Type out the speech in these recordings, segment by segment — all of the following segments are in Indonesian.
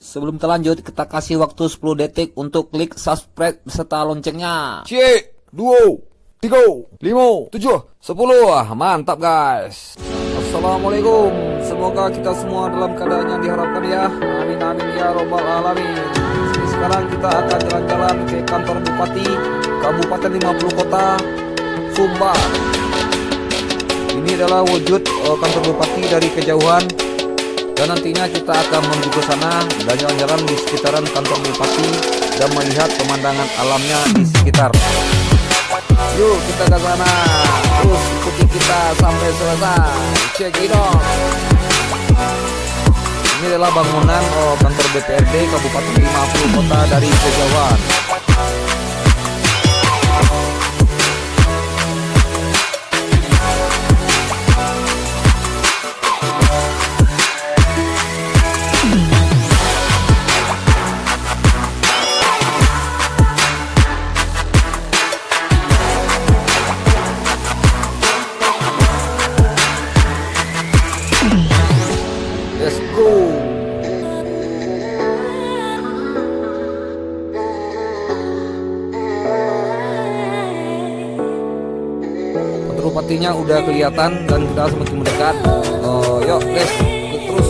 Sebelum terlanjut, kita kasih waktu 10 detik untuk klik subscribe beserta loncengnya. Cek, 2, 3, 5, 7, 10. Mantap guys. Assalamualaikum. Semoga kita semua dalam keadaan yang diharapkan ya. Amin amin ya robbal alamin. Sekarang kita akan jalan-jalan ke kantor Bupati Kabupaten 50 Kota Sumbar. Ini adalah wujud kantor Bupati dari kejauhan. Dan nantinya kita akan menuju ke sana dan jalan-jalan di sekitaran kantor Bupati dan melihat pemandangan alamnya di sekitar. Yuk kita ke sana, terus ikuti kita sampai selesai. Check it out. Ini adalah bangunan kantor DPRD Kabupaten 50 Kota dari kejauhan. Let's go. Kantor bupatinya udah kelihatan dan kita semakin mendekat. Yuk guys, terus.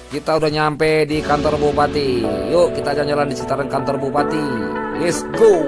Kita udah nyampe di kantor bupati. Yuk kita jalan-jalan di sekitaran kantor bupati. Let's go.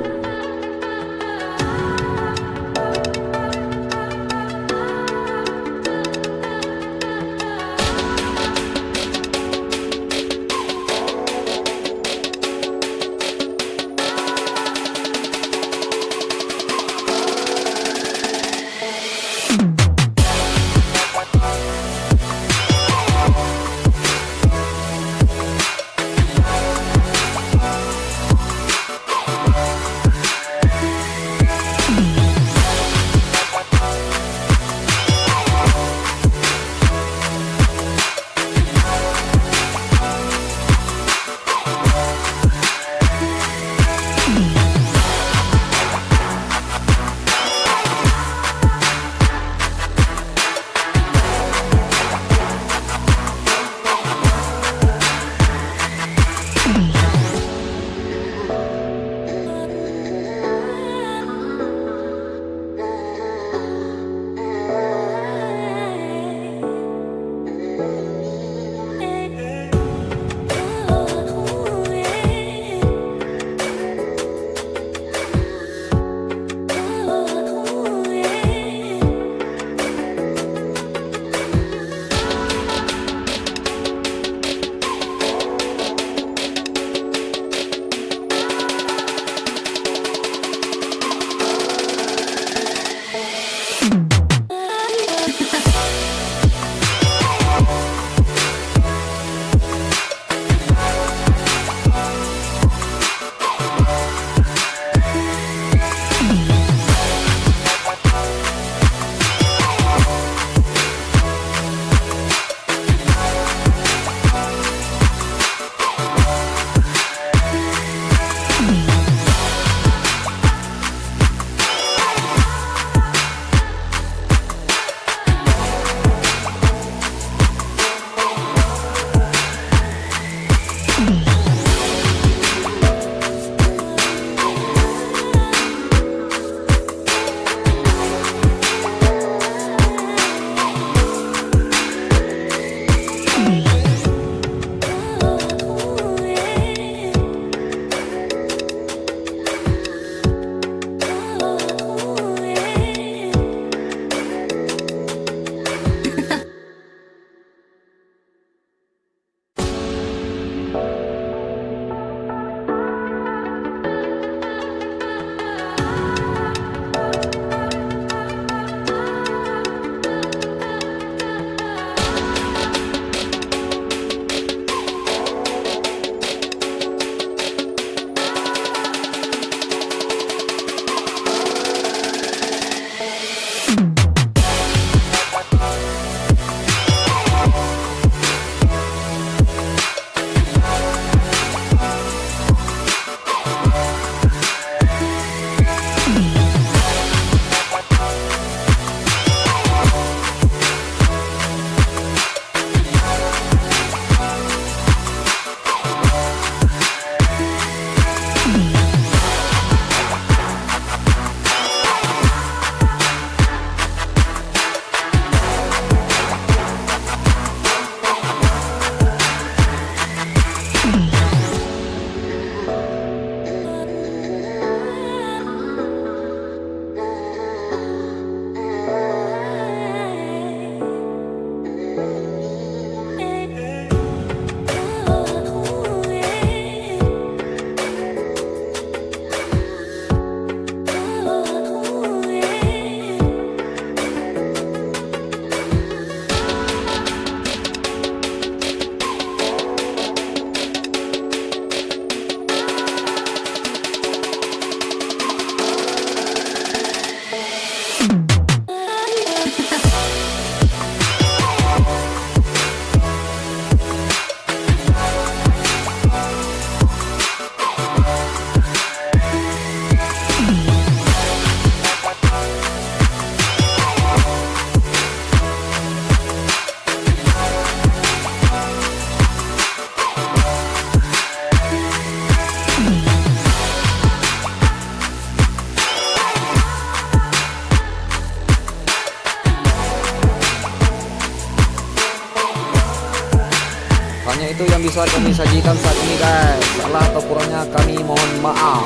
Hanya itu yang bisa kami sajikan saat ini guys. Salah atau kurangnya kami mohon maaf.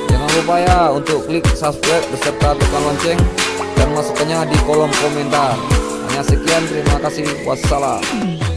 Jangan lupa ya untuk klik subscribe beserta tekan lonceng dan masukkannya di kolom komentar. Hanya sekian, terima kasih. Wassalam.